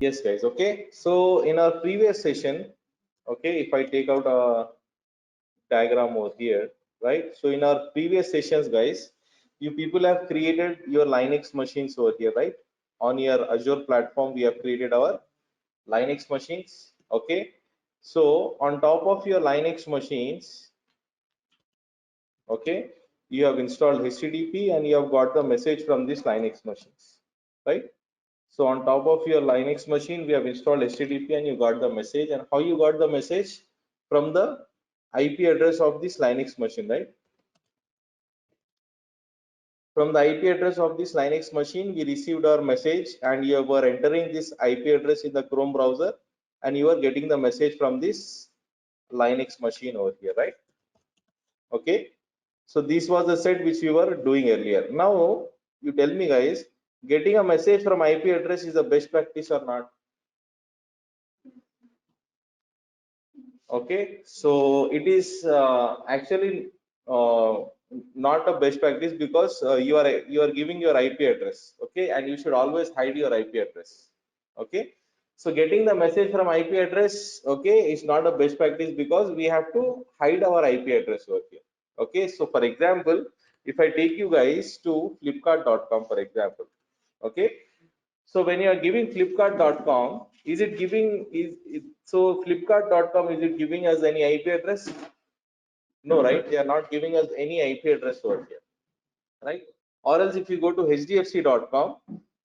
Yes guys, okay, so in our previous session, okay, if I take out a diagram over here, right? So in our previous sessions guys, you people have created your Linux machines over here, right? On your Azure platform we have created our Linux machines. Okay, so on top of your Linux machines, okay, you have installed HTTP and you have got the message from this Linux machines, right? So on top of your Linux machine, we have installed HTTP and you got the message. And how you got the message? From the IP address of this Linux machine, right? From the IP address of this Linux machine, we received our message and you were entering this IP address in the Chrome browser and you are getting the message from this Linux machine over here, right? Okay. So this was the set which we were doing earlier. Now you tell me guys, getting a message from IP address is the best practice or not? Okay, so it is actually uh, not a best practice because you are giving your IP address, okay, and you should always hide your IP address. Okay, so getting the message from IP address, okay, is not a best practice because we have to hide our IP address over here. Okay, so for example, if I take you guys to flipkart.com for example, okay, so when you are giving flipkart.com, is it giving so flipkart.com, is it giving us any IP address? No, right? They are not giving us any IP address over here, right? Or else if you go to hdfc.com,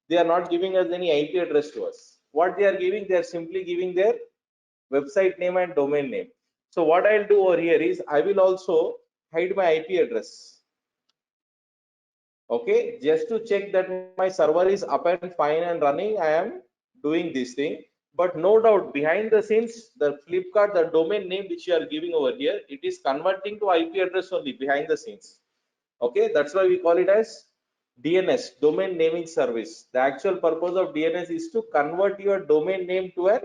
they are not giving us any IP address to us. What they are giving, they are simply giving their website name and domain name. So what I'll do over here is I will also hide my IP address. Okay, just to check that my server is up and fine and running, I am doing this thing. But no doubt behind the scenes, the Flipkart, the domain name which you are giving over here, it is converting to IP address only behind the scenes. Okay, that's why we call it as DNS, domain naming service. The actual purpose of DNS is to convert your domain name to an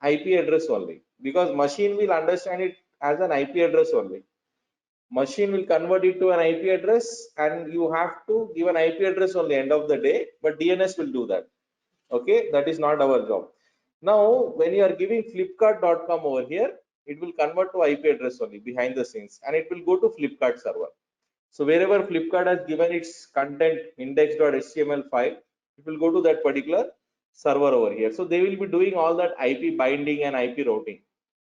IP address only, because machine will understand it as an IP address only. Machine will convert it to an IP address and you have to give an IP address on the end of the day, but DNS will do that. Okay, that is not our job. Now when you are giving flipkart.com over here, it will convert to IP address only behind the scenes and it will go to Flipkart server. So wherever Flipkart has given its content index.html file, it will go to that particular server over here. So they will be doing all that IP binding and IP routing.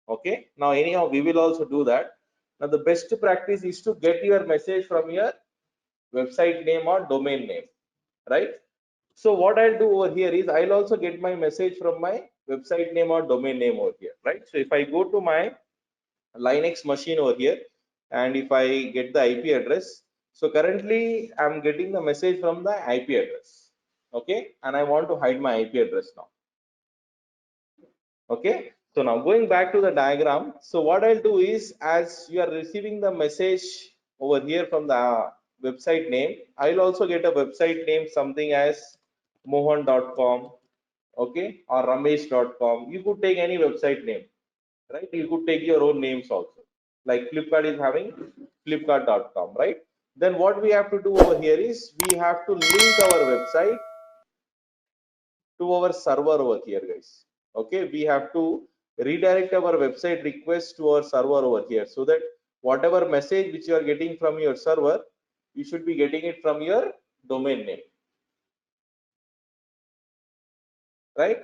Okay, now anyhow we will also do that. Now the best practice is to get your message from your website name or domain name, right? So what I'll do over here is I'll also get my message from my website name or domain name over here, right? So if I go to my Linux machine over here and if I get the IP address, so currently I'm getting the message from the IP address. Okay, and I want to hide my IP address now. Okay, so now going back to the diagram, so what I'll do is as you are receiving the message over here from the website name, I'll also get a website name something as mohan.com, okay, or ramesh.com. You could take any website name, right? You could take your own names also, like Flipkart is having flipkart.com, right? Then what we have to do over here is we have to link our website to our server over here, guys. Okay, we have to redirect our website request to our server over here, so that whatever message which you are getting from your server, you should be getting it from your domain name, right?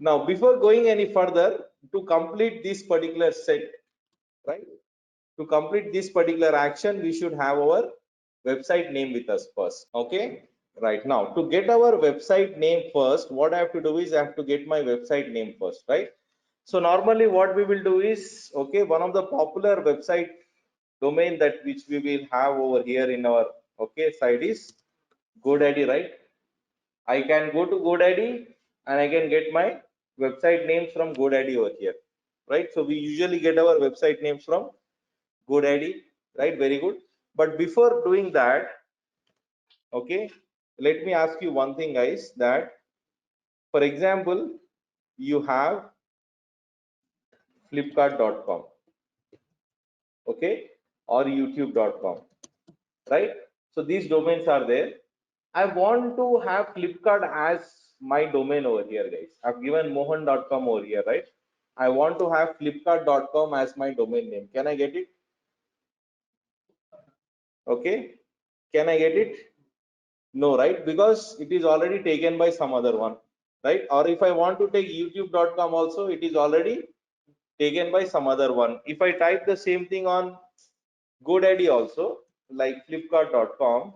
Now before going any further, to complete this particular set, right, to complete this particular action, we should have our website name with us first. Okay, right, now to get our website name first, what I have to do is I have to get my website name first, right? So normally what we will do is, okay, one of the popular website domain that which we will have over here in our, okay, site is GoDaddy, right? I can go to GoDaddy and I can get my website names from GoDaddy over here, right? So we usually get our website names from GoDaddy, right? Very good. But before doing that, okay, let me ask you one thing, guys, that for example, you have flipkart.com, okay, or youtube.com, right? So these domains are there. I want to have Flipkart as my domain over here, guys. I've given mohan.com over here, right? I want to have flipkart.com as my domain name. Can I get it? Okay. Can I get it? No, right? Because it is already taken by some other one, right? Or if I want to take youtube.com also, it is already taken by some other one. If I type the same thing on GoDaddy also, like flipkart.com,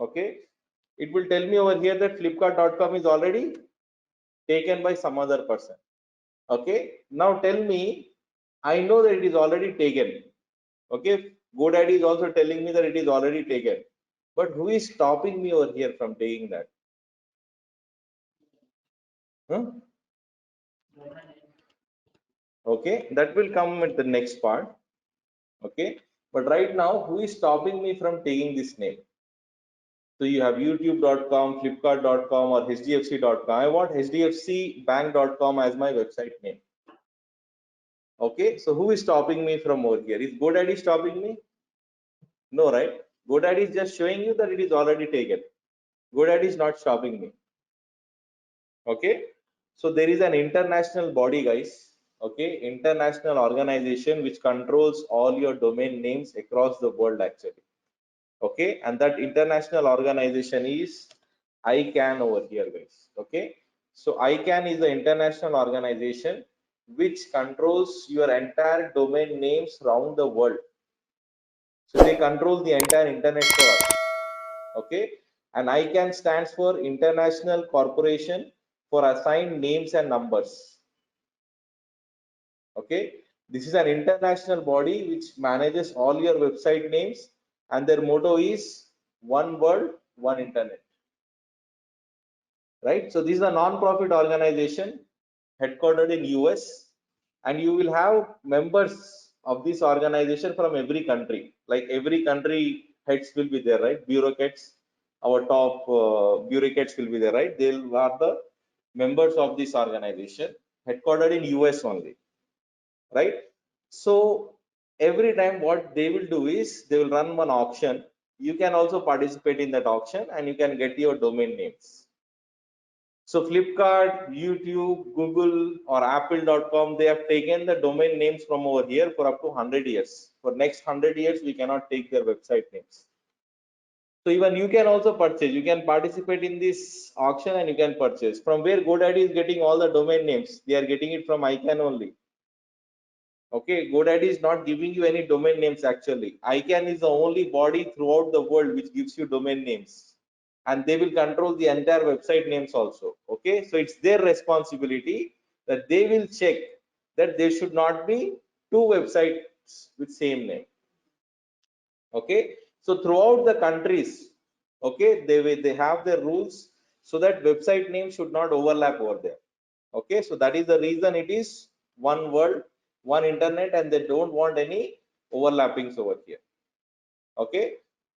okay, it will tell me over here that flipkart.com is already taken by some other person. Okay, now tell me, I know that it is already taken. Okay, GoDaddy is also telling me that it is already taken. But who is stopping me over here from taking that? Huh? Okay, that will come at the next part. Okay, but right now, who is stopping me from taking this name? So you have youtube.com, flipkart.com, or hdfc.com. I want hdfcbank.com as my website name. Okay, so who is stopping me from over here? Is GoDaddy stopping me? No, right? GoDaddy is just showing you that it is already taken. GoDaddy is not stopping me. Okay, so there is an international body, guys. Okay, international organization which controls all your domain names across the world, actually. Okay, and that international organization is ICANN over here, guys. Okay, so ICANN is the international organization which controls your entire domain names around the world. So they control the entire internet for us. Okay, and ICANN stands for International Corporation for Assigned Names and Numbers. Okay, this is an international body which manages all your website names, and their motto is one world, one internet. Right, so this is a non-profit organization headquartered in US, and you will have members of this organization from every country. Like every country heads will be there, right? Bureaucrats, our top bureaucrats will be there, right? They are the members of this organization headquartered in US only, right? So every time what they will do is they will run one auction. You can also participate in that auction and you can get your domain names. So Flipkart, YouTube, Google, or Apple.com, they have taken the domain names from over here for up to 100 years. For next 100 years, we cannot take their website names. So even you can also purchase. You can participate in this auction and you can purchase. From where GoDaddy is getting all the domain names, they are getting it from ICANN only. Okay, GoDaddy is not giving you any domain names actually. ICANN is the only body throughout the world which gives you domain names, and they will control the entire website names also. Okay, so it's their responsibility that they will check that there should not be two websites with same name. Okay, so throughout the countries, okay, they have their rules so that website names should not overlap over there. Okay, so that is the reason it is one world, one internet, and they don't want any overlappings over here. Okay,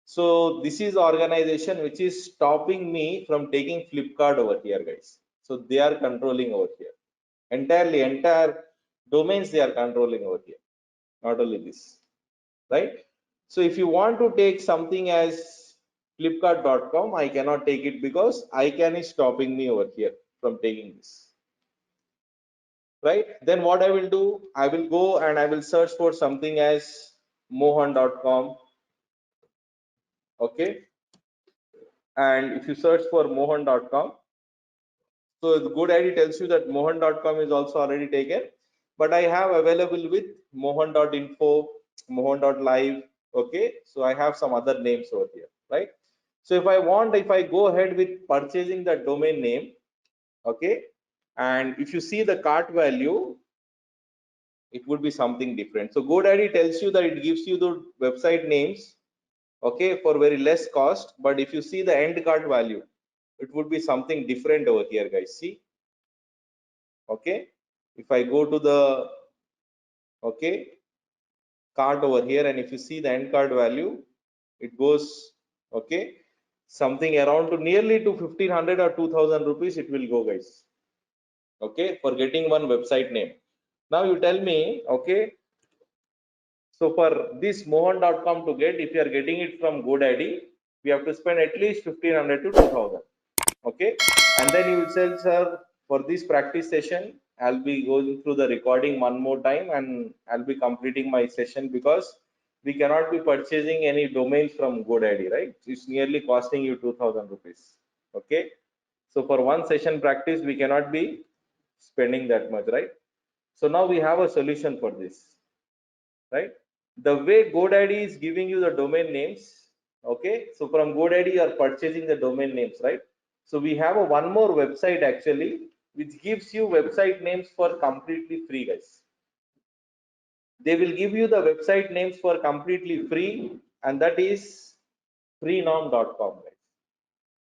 so this is organization which is stopping me from taking Flipkart over here, guys. So they are controlling over here entirely, entire domains they are controlling over here, not only this, right? So if you want to take something as flipkart.com, I cannot take it because ICANN is stopping me over here from taking this. Right, then what I will do, I will go and I will search for something as mohan.com. Okay, and if you search for mohan.com, so the GoDaddy tells you that mohan.com is also already taken, but I have available with mohan.info, mohan.live. Okay, so I have some other names over here, right? So if I go ahead with purchasing the domain name, okay, and if you see the cart value, it would be something different. So GoDaddy tells you that it gives you the website names, okay, for very less cost. But if you see the end cart value, it would be something different over here, guys. See, okay, if I go to the okay cart over here, and if you see the end cart value, it goes okay something around to nearly to 1500 or 2000 rupees. It will go, guys. Okay, for getting one website name. Now you tell me, okay, so for this mohan.com to get, if you are getting it from GoDaddy, we have to spend at least 1500 to 2000. Okay, and then you will say, sir, for this practice session I'll be going through the recording one more time and I'll be completing my session, because we cannot be purchasing any domains from GoDaddy, right? It's nearly costing you 2000 rupees. Okay, so for one session practice we cannot be spending that much, right? So now we have a solution for this, right? The way GoDaddy is giving you the domain names, okay, so from GoDaddy you are purchasing the domain names, right? So we have a one more website actually which gives you website names for completely free, guys. They will give you the website names for completely free, and that is freenom.com, guys.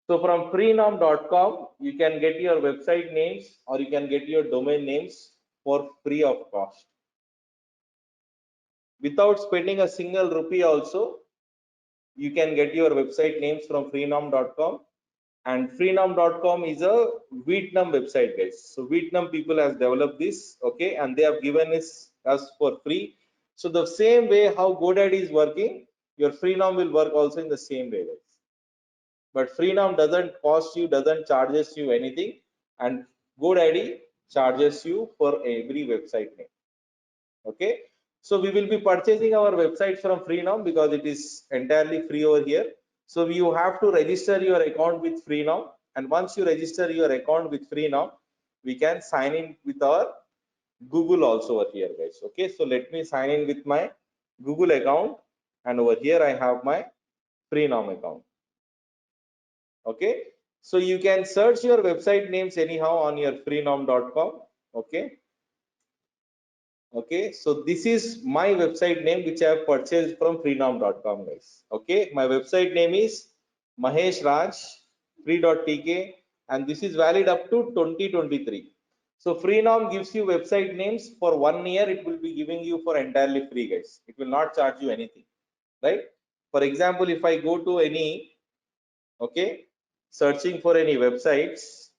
So from freenom.com you can get your website names or you can get your domain names for free of cost without spending a single rupee also. You can get your website names from freenom.com, and freenom.com is a Vietnam website, guys. So Vietnam people has developed this, okay, and they have given us for free. So the same way how GoDaddy is working, your freenom will work also in the same way, guys. But freenom doesn't cost you, doesn't charges you anything, and GoDaddy charges you for every website name. Okay, so we will be purchasing our websites from Freenom because it is entirely free over here. So you have to register your account with Freenom, and once you register your account with Freenom, we can sign in with our Google also over here, guys. Okay, so let me sign in with my Google account, and over here I have my Freenom account. Okay, so you can search your website names anyhow on your freenom.com. Okay, okay, so this is my website name which I have purchased from freenom.com, guys. Okay, my website name is Mahesh Raj free.tk, and this is valid up to 2023. So Freenom gives you website names for 1 year. It will be giving you for entirely free, guys. It will not charge you anything, right? For example, if I go to any, okay, searching for any websites,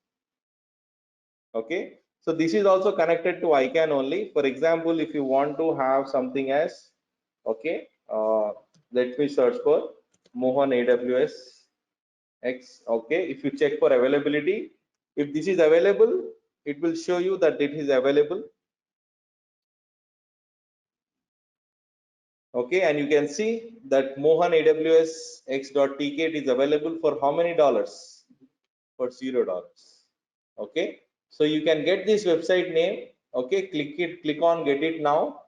okay, so this is also connected to ICANN only. For example, if you want to have something as, okay, let me search for Mohan AWS X. Okay, if you check for availability, if this is available, it will show you that it is available. Okay, and you can see that Mohan AWS X.tk, it is available for how many dollars? For $0. Okay, so you can get this website name. Okay, click on get it now.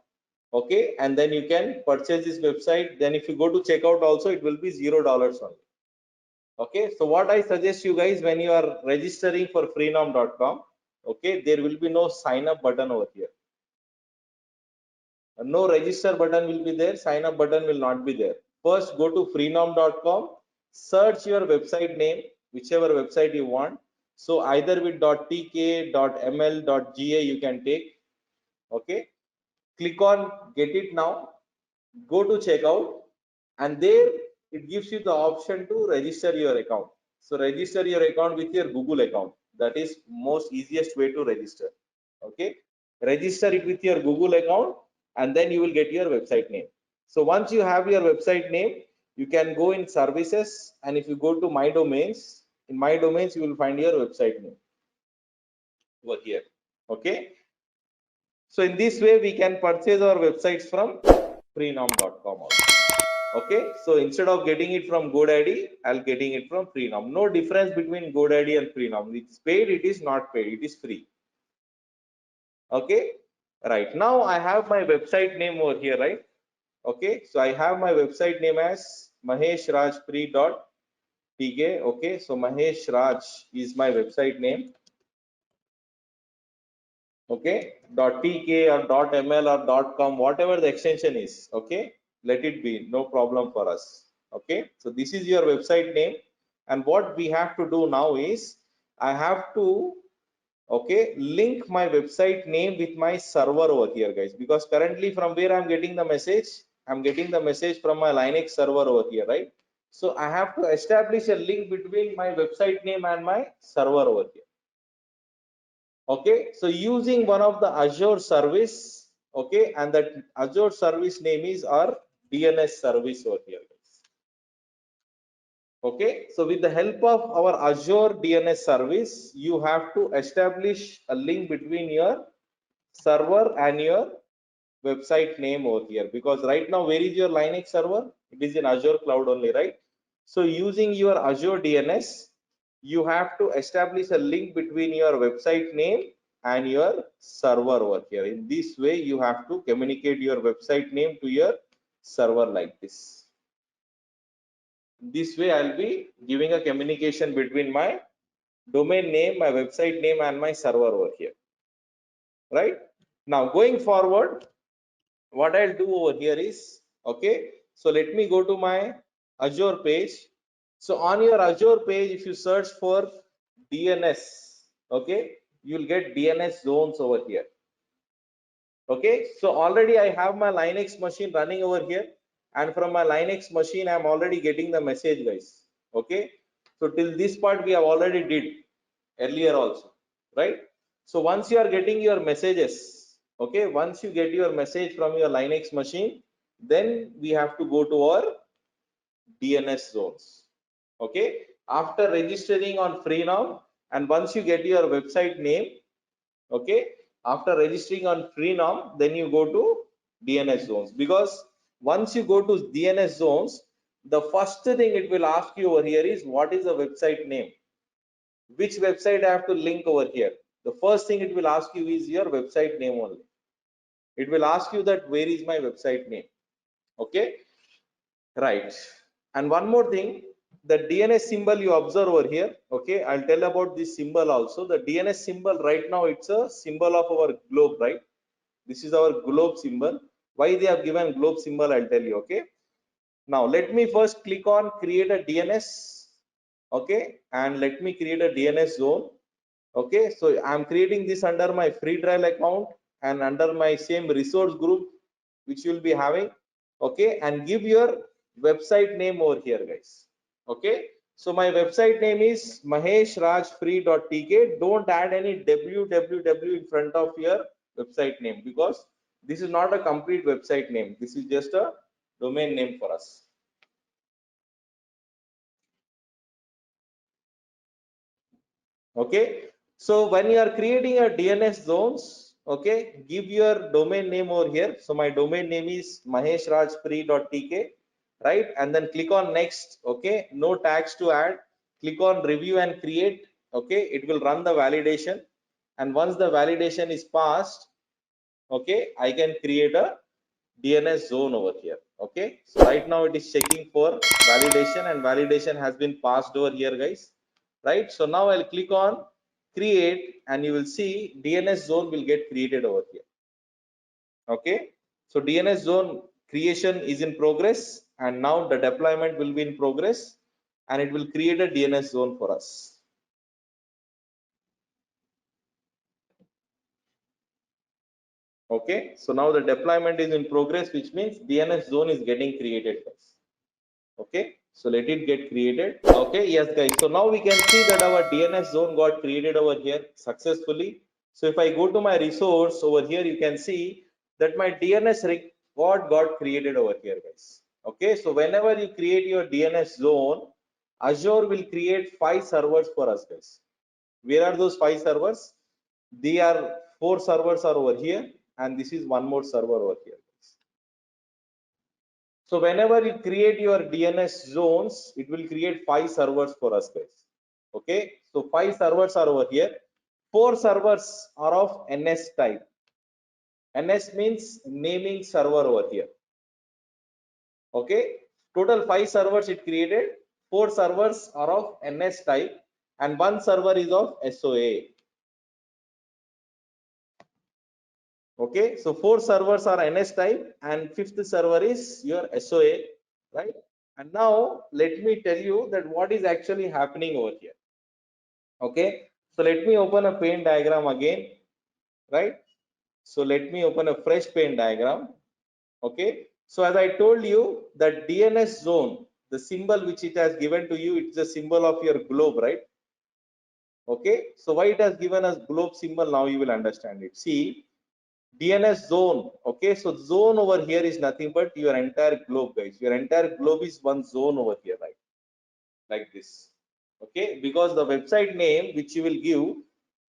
Okay, and then you can purchase this website. Then if you go to checkout also, it will be $0 only. Okay, so what I suggest you guys, when you are registering for freenom.com, okay, there will be no sign up button over here. No register button will be there, sign up button will not be there. First go to freenom.com, search your website name, whichever website you want. So either with .tk, .ml, .ga you can take. Okay, click on get it now, go to checkout, and there it gives you the option to register your account. So register your account with your Google account. That is most easiest way to register. Okay, register it with your Google account, and then you will get your website name. So once you have your website name, you can go in services, and if you go to my domains, in my domains you will find your website name over here. Okay, so in this way we can purchase our websites from freenom.com also. Okay, so instead of getting it from GoDaddy, I'll getting it from Freenom. No difference between GoDaddy and Freenom. It's paid, it is not paid, it is free. Okay, right now I have my website name over here, right? Okay, so I have my website name as maheshrajfree.tk. Okay, so Mahesh Raj is my website name. Okay, .tk or .ml or .com, whatever the extension is. Okay, let it be, no problem for us. Okay, so this is your website name, and what we have to do now is I have to, okay, link my website name with my server over here, guys, because currently from where I'm getting the message, I'm getting the message from my Linux server over here, right? So I have to establish a link between my website name and my server over here. Okay, so using one of the Azure service, okay, and that Azure service name is our DNS service over here, guys. Okay, so with the help of our Azure DNS service, you have to establish a link between your server and your website name over here, because right now where is your Linux server? It is in Azure cloud only, right? So using your Azure DNS, you have to establish a link between your website name and your server over here. In this way, you have to communicate your website name to your server like this. This way, I'll be giving a communication between my domain name, my website name, and my server over here, right? Now, going forward, what I'll do over here is, okay, so let me go to my Azure page. So on your Azure page, if you search for DNS, okay, you'll get DNS zones over here. Okay, so already I have my Linux machine running over here, and from my Linux machine, I'm already getting the message, guys. Okay, so till this part we have already did earlier also, right? So once you are getting your messages, okay, once you get your message from your Linux machine, then we have to go to our DNS zones. Okay, after registering on Freenom, and once you get your website name, okay, after registering on Freenom, then you go to DNS zones, because once you go to DNS zones, the first thing it will ask you over here is what is the website name, which website I have to link over here. The first thing it will ask you is your website name only. It will ask you that where is my website name. Okay, right. And one more thing, the DNS symbol you observe over here. Okay, I'll tell about this symbol also. The DNS symbol right now, it's a symbol of our globe, right? This is our globe symbol. Why they have given globe symbol, I'll tell you. Okay, now let me first click on create a DNS. Okay, and let me create a DNS zone. Okay, so I'm creating this under my free trial account and under my same resource group which you'll be having. Okay, and give your website name over here, guys. Okay, so my website name is maheshrajfree.tk. Don't add any www in front of your website name, because this is not a complete website name. This is just a domain name for us. Okay, so when you are creating a DNS zones, okay, give your domain name over here. So my domain name is maheshrajfree.tk, right? And then click on next. Okay, no tags to add. Click on review and create. Okay, it will run the validation, and once the validation is passed, okay, I can create a DNS zone over here. Okay, so right now it is checking for validation, and validation has been passed over here, guys, right? So now I'll click on create, and you will see DNS zone will get created over here. Okay, so DNS zone creation is in progress, and now the deployment will be in progress, and it will create a DNS zone for us. Okay, so now the deployment is in progress, which means DNS zone is getting created, guys. Okay, so let it get created. Okay, yes, guys, so now we can see that our DNS zone got created over here successfully. So if I go to my resource over here, you can see that my DNS record got created over here, guys. Okay, so whenever you create your DNS zone, Azure will create 5 servers for us, guys. Where are those 5 servers? They are 4 servers are over here, and this is one more server over here. So whenever you create your DNS zones, it will create 5 servers for us, guys. Okay, so 5 servers are over here. 4 servers are of NS type. NS means naming server over here. Okay, total 5 servers it created. 4 servers are of NS type, and 1 server is of SOA. Okay, so 4 servers are NS type, and 5th server is your SOA, right? And now let me tell you that what is actually happening over here. Okay, so let me open a paint diagram again, right? So let me open a fresh paint diagram. Okay, so as I told you, that DNS zone, the symbol which it has given to you, it's a symbol of your globe, right? Okay, so why it has given us globe symbol, now you will understand it. See, DNS zone. Okay, so zone over here is nothing but your entire globe, guys. Your entire globe is one zone over here, right? like this. Okay, because the website name which you will give,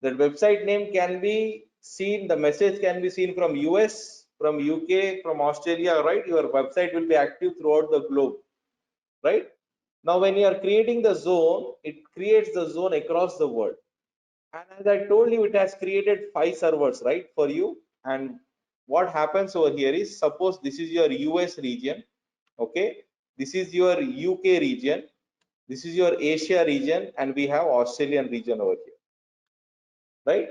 that website name can be seen, the message can be seen from US, from UK, from Australia, right? Your website will be active throughout the globe, right? Now when you are creating the zone, it creates the zone across the world. And as I told you, it has created 5 servers, right, for you. And what happens over here is, suppose this is your US region, okay, this is your UK region, this is your Asia region, and we have Australian region over here, right?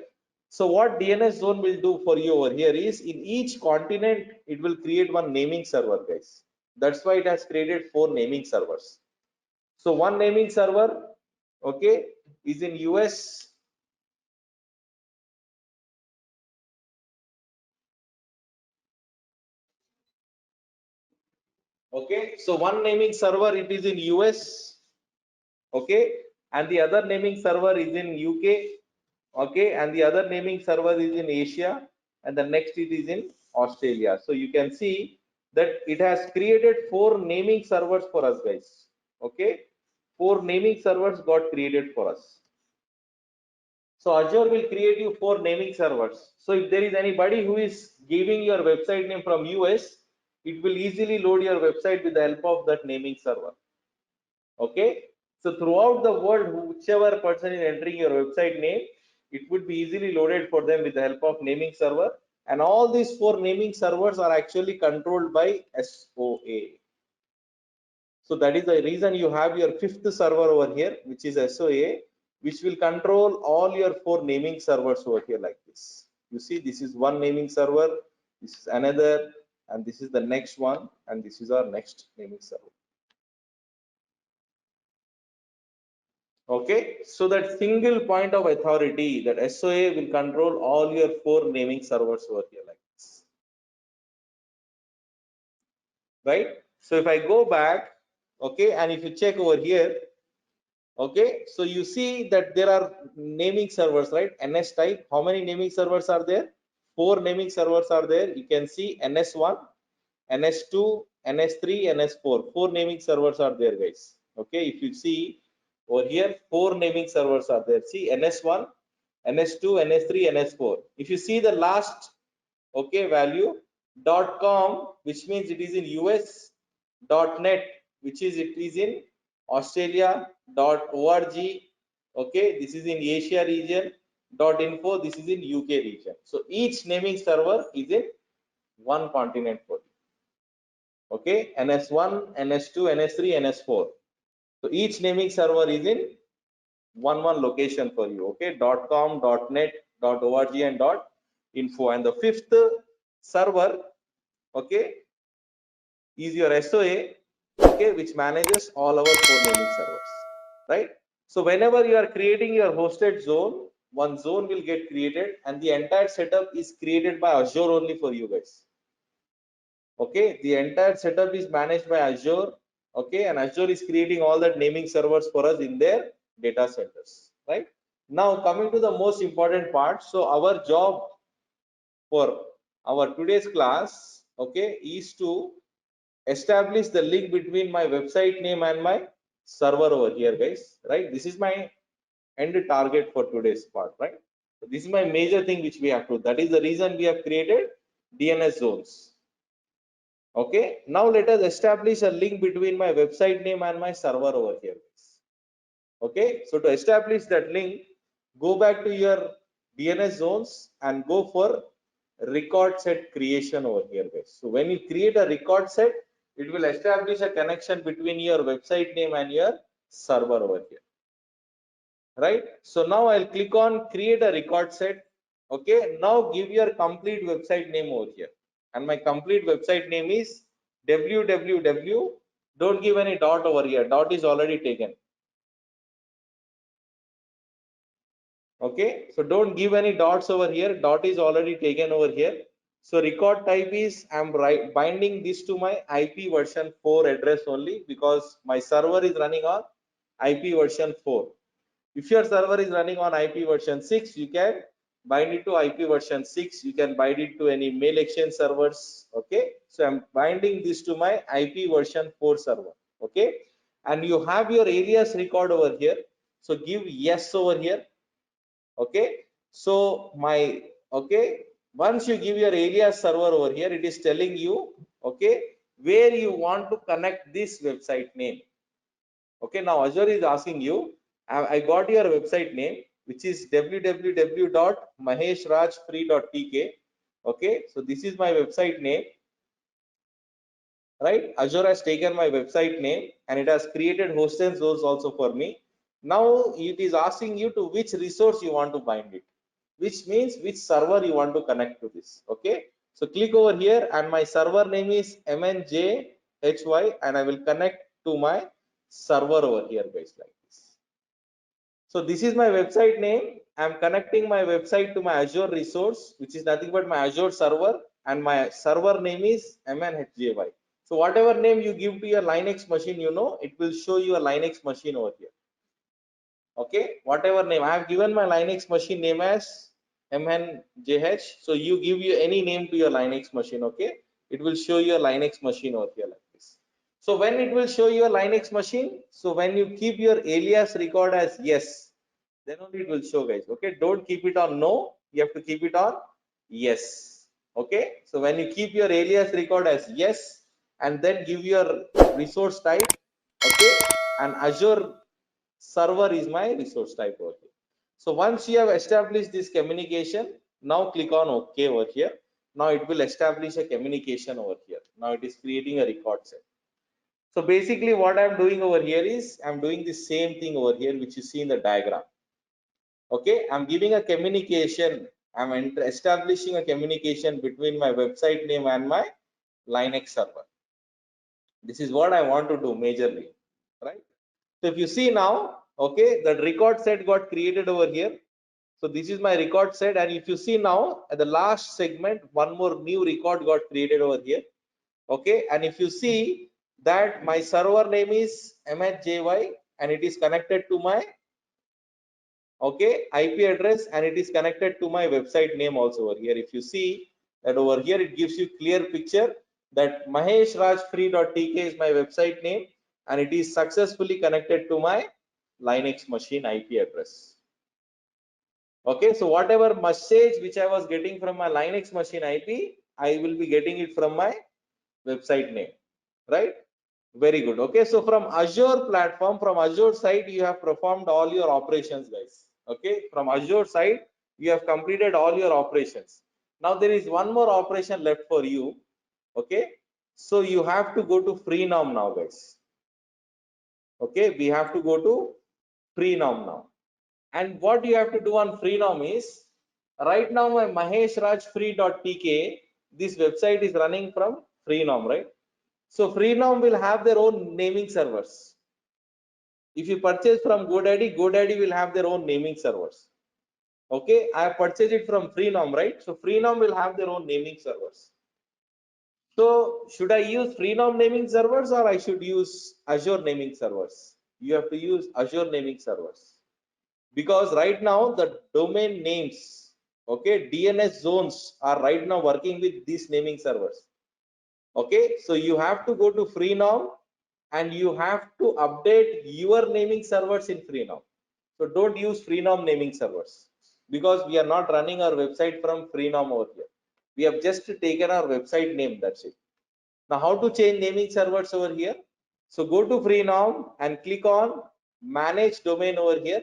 So what DNS zone will do for you over here is, in each continent it will create one naming server, guys. That's why it has created 4 naming servers. So one naming server, okay, is in US. Okay, so one naming server, it is in US, okay, and the other naming server is in UK, okay, and the other naming server is in Asia, and the next it is in Australia. So you can see that it has created 4 naming servers for us, guys. Okay, 4 naming servers got created for us. So Azure will create you 4 naming servers. So if there is anybody who is giving your website name from US, it will easily load your website with the help of that naming server. Okay, so throughout the world, whichever person is entering your website name, it would be easily loaded for them with the help of naming server. And all these 4 naming servers are actually controlled by SOA. So that is the reason you have your 5th server over here, which is SOA, which will control all your 4 naming servers over here like this. You see, this is one naming server, this is another, and this is the next one, and this is our next naming server. Okay, so that single point of authority, that SOA will control all your 4 naming servers over here like this, right? So if I go back, okay, and if you check over here, okay, so you see that there are naming servers, right? NS type, how many naming servers are there? 4 naming servers are there. You can see NS1, NS2, NS3, NS4. 4 naming servers are there, guys. Okay, if you see over here, 4 naming servers are there. See, NS1, NS2, NS3, NS4. If you see the last, okay, value, .com, which means it is in US, .net, which is it is in Australia, .org, okay, this is in Asia region, .info, this is in UK region. So each naming server is in one continent for you. Okay, NS1, NS2, NS3, NS4. So each naming server is in one location for you. Okay, .com, .net, .org, and .info. And the 5th server, okay, is your SOA, okay, which manages all our 4 naming servers, right? So whenever you are creating your hosted zone, one zone will get created, and the entire setup is created by Azure only for you guys. Okay, the entire setup is managed by Azure. Okay, and Azure is creating all that naming servers for us in their data centers, right? Now coming to the most important part. So our job for our today's class, okay, is to establish the link between my website name and my server over here, guys, right? This is my end target for today's part, right? So this is my major thing which we have to, that is the reason we have created DNS zones. Okay, now let us establish a link between my website name and my server over here. Okay, so to establish that link, go back to your DNS zones and go for record set creation over here, guys. So when you create a record set, it will establish a connection between your website name and your server over here, right? So now I'll click on create a record set. Okay, now give your complete website name over here, and my complete website name is www. Don't give any dot over here, dot is already taken. Okay, so don't give any dots over here, dot is already taken over here. So record type is, I'm binding this to my IP version 4 address only, because my server is running on IP version 4. If your server is running on IP version 6, you can bind it to IP version 6. You can bind it to any mail exchange servers. Okay, so I'm binding this to my IP version 4 server. Okay, and you have your alias record over here. So give yes over here. Okay, so okay, once you give your alias server over here, it is telling you, okay, where you want to connect this website name. Okay, now Azure is asking you, I got your website name, which is www.maheshrajfree.tk. Okay, so this is my website name, right? Azure has taken my website name and it has created host and source also for me. Now it is asking you to which resource you want to bind it, which means which server you want to connect to this. Okay, so click over here and my server name is mnjhy and I will connect to my server over here, guys, like this. So this is my website name. I'm connecting my website to my Azure resource, which is nothing but my Azure server, and my server name is mnjhy. So whatever name you give to your Linux machine, it will show you a Linux machine over here. Okay, whatever name I have given my Linux machine name as mnjh, so you give you any name to your Linux machine. Okay, it will show you a Linux machine over here like this. So when it will show you a Linux machine, so when you keep your alias record as yes, then only it will show, guys. Okay, don't keep it on no, you have to keep it on yes. Okay, so when you keep your alias record as yes and then give your resource type, okay, and Azure server is my resource type over here. So once you have established this communication, now click on OK over here. Now it will establish a communication over here. Now it is creating a record set. So basically what I'm doing over here is I'm doing the same thing over here, which you see in the diagram. Okay, I'm giving a communication. I'm establishing a communication between my website name and my Linux server. This is what I want to do majorly, right? So if you see now, okay, that record set got created over here. So this is my record set, and if you see now at the last segment, one more new record got created over here. Okay, and if you see that my server name is mhjy and it is connected to my IP address and it is connected to my website name also over here. If you see that over here, it gives you clear picture that maheshrajfree.tk is my website name and it is successfully connected to my Linux machine IP address. Okay, so whatever message which I was getting from my Linux machine IP, I will be getting it from my website name, right? Very good. Okay, so from Azure platform, from Azure side, you have performed all your operations, guys. Okay, from Azure side, you have completed all your operations. Now there is one more operation left for you. Okay, so you have to go to Freenom now, guys. Okay, we have to go to Freenom now. And what you have to do on Freenom is, right now my maheshrajfree.tk, this website is running from Freenom, right? So Freenom will have their own naming servers. If you purchase from GoDaddy, GoDaddy will have their own naming servers. Okay, I have purchased it from Freenom, right? So Freenom will have their own naming servers. So should I use Freenom naming servers or I should use Azure naming servers? You have to use Azure naming servers. Because right now the domain names, okay, DNS zones are right now working with these naming servers. Okay, so you have to go to Freenom and you have to update your naming servers in Freenom. So don't use Freenom naming servers because we are not running our website from Freenom over here. We have just taken our website name, that's it. Now how to change naming servers over here? So go to Freenom and click on manage domain over here.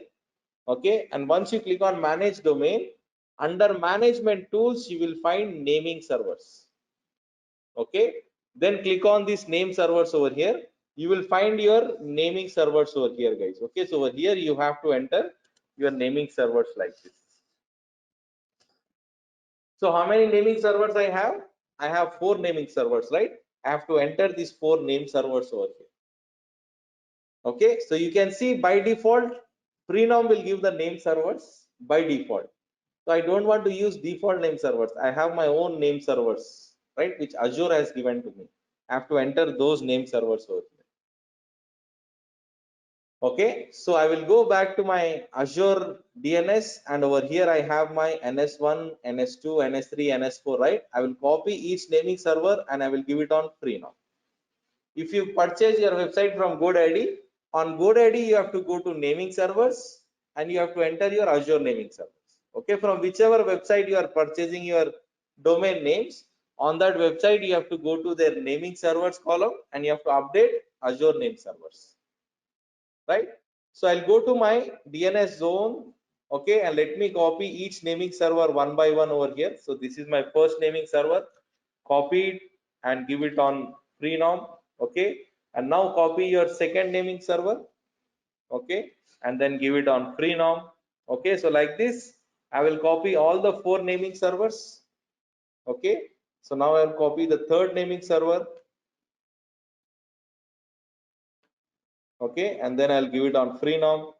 Okay, and once you click on manage domain, under management tools you will find naming servers. Okay, then click on this name servers over here. You will find your naming servers over here, guys. Okay, so over here you have to enter your naming servers like this. So how many naming servers I have? I have 4 naming servers, right? I have to enter these 4 name servers over here. Okay, so you can see by default Freenom will give the name servers by default. So I don't want to use default name servers. I have my own name servers, right, which Azure has given to me. I have to enter those name servers over here. Okay, so I will go back to my Azure DNS and over here I have my NS1, NS2, NS3, NS4, right? I will copy each naming server and I will give it on Freenom. If you purchase your website from GoDaddy, On GoDaddy you have to go to naming servers and you have to enter your Azure naming servers. Okay, from whichever website you are purchasing your domain names, on that website you have to go to their naming servers column and you have to update Azure name servers, right? So I'll go to my DNS zone, okay, and let me copy each naming server one by one over here. So this is my first naming server, copy it and give it on Freenom, okay, and now copy your second naming server, okay, and then give it on Freenom, okay. So like this I will copy all the 4 naming servers, okay. So now I will copy the third naming server, okay, and then I'll give it on Freenom,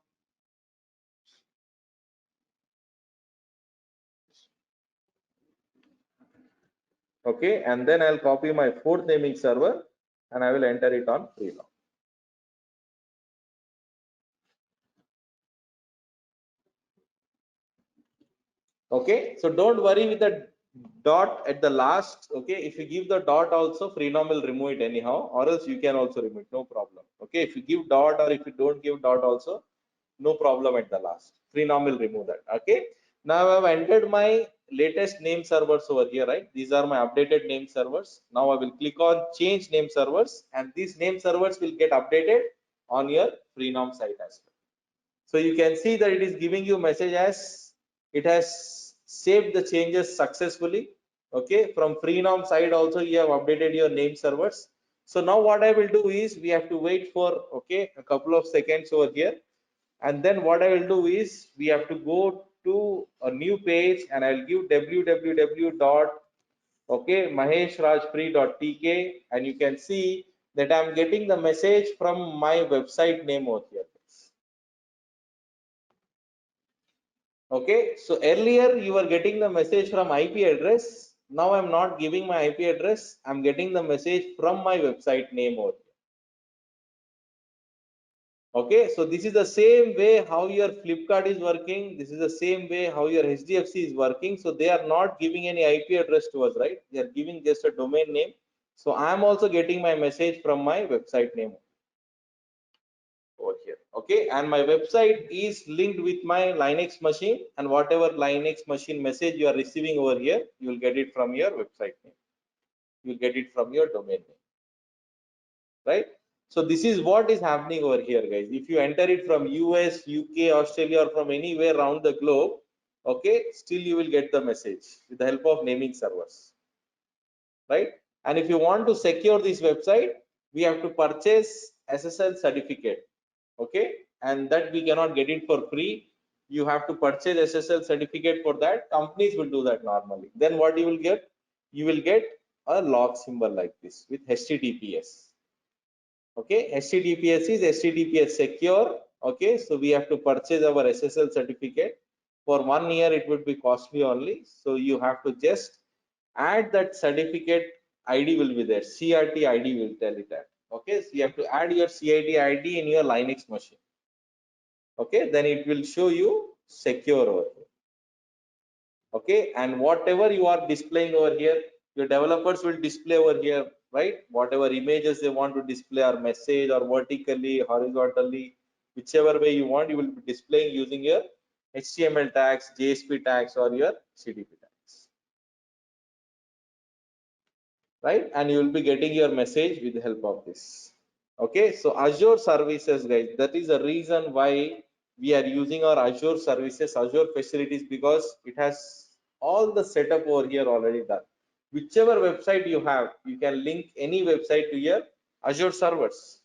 okay, and then I'll copy my fourth naming server and I will enter it on Freenom. Okay, so don't worry with the dot at the last, okay. If you give the dot also, Freenom will remove it anyhow, or else you can also remove it, no problem. Okay, if you give dot or if you don't give dot also, no problem at the last. Freenom will remove that. Okay, now I have entered my latest name servers over here, right? These are my updated name servers. Now I will click on change name servers and these name servers will get updated on your Freenom site as well. So you can see that it is giving you message as it has saved the changes successfully. Okay, from Freenom side also you have updated your name servers. So now what I will do is we have to wait for, okay, a couple of seconds over here, and then what I will do is we have to go to a new page and I'll give www dot, okay, maheshrajfree.tk, and you can see that I'm getting the message from my website name over here. Okay, so earlier you were getting the message from IP address. Now I'm not giving my IP address. I'm getting the message from my website name over here. Okay, so this is the same way how your Flipkart is working. This is the same way how your HDFC is working. So they are not giving any IP address to us, right? They are giving just a domain name. So I'm also getting my message from my website name over here. Okay, and my website is linked with my Linux machine, and whatever Linux machine message you are receiving over here, you will get it from your website name, you will get it from your domain name, right? So this is what is happening over here, guys. If you enter it from US, UK, Australia, or from anywhere around the globe, okay, still you will get the message with the help of naming servers, right? And if you want to secure this website, we have to purchase SSL certificate, okay, and that we cannot get it for free. You have to purchase SSL certificate. For that, companies will do that normally. Then what you will get, you will get a log symbol like this with HTTPS. Okay, HTTPS is HTTPS secure. Okay, so we have to purchase our SSL certificate. For 1 year it would be costly only, so you have to just add that certificate. ID will be there, CRT ID will tell it that. Okay, so you have to add your CRT ID in your Linux machine. Okay, then it will show you secure over here. Okay, and whatever you are displaying over here, your developers will display over here, right? Whatever images they want to display, or message, or vertically, horizontally, whichever way you want, you will be displaying using your HTML tags, JSP tags, or your CDP tags, right? And you will be getting your message with the help of this. Okay, so Azure services, guys, that is the reason why we are using our Azure services, Azure facilities, because it has all the setup over here already done. Whichever website you have, you can link any website to your Azure servers,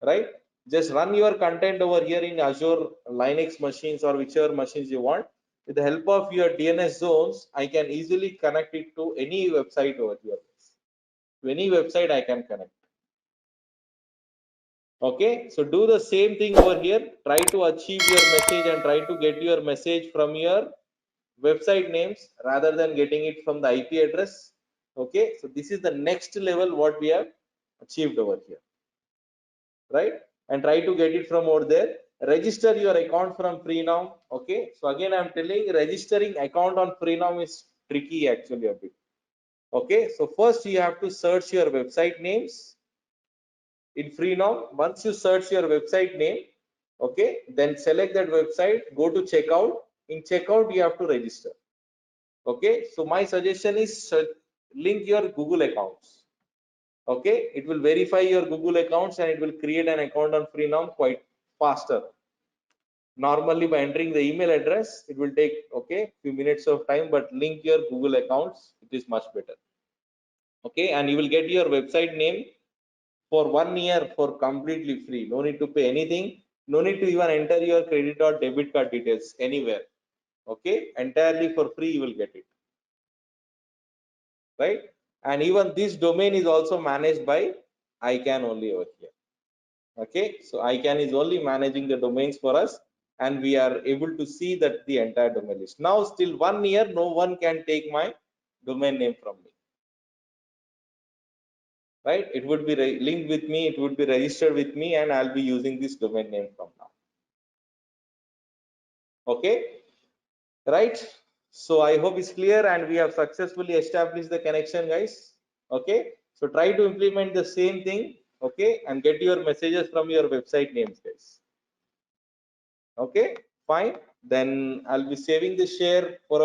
right? Just run your content over here in Azure Linux machines or whichever machines you want. With the help of your DNS zones, I can easily connect it to any website over here. To any website I can connect. Okay, so do the same thing over here. Try to achieve your message and try to get your message from your website names rather than getting it from the IP address. Okay, so this is the next level what we have achieved over here, right? And try to get it from over there. Register your account from Freenom. Okay, so again I'm telling, registering account on Freenom is tricky actually a bit. Okay, so first you have to search your website names. in Freenom. Once you search your website name, okay, then select that website, go to checkout. In checkout, you have to register. Okay, so my suggestion is link your Google accounts. Okay, it will verify your Google accounts and it will create an account on Freenom quite faster. Normally by entering the email address, it will take few minutes of time, but link your Google accounts, it is much better. Okay, and you will get your website name for 1 year for completely free. No need to pay anything. No need to even enter your credit or debit card details anywhere. Okay, entirely for free you will get it. Right? And even this domain is also managed by ICANN only over here. Okay, so ICANN is only managing the domains for us, and we are able to see that the entire domain list. Now, still 1 year, no one can take my domain name from me. Right? It would be linked with me, it would be registered with me, and I'll be using this domain name from now. Okay, right? So I hope it's clear, and we have successfully established the connection, guys. Okay, so try to implement the same thing. Okay, and get your messages from your website names, guys. Okay, fine. Then I'll be saving the share for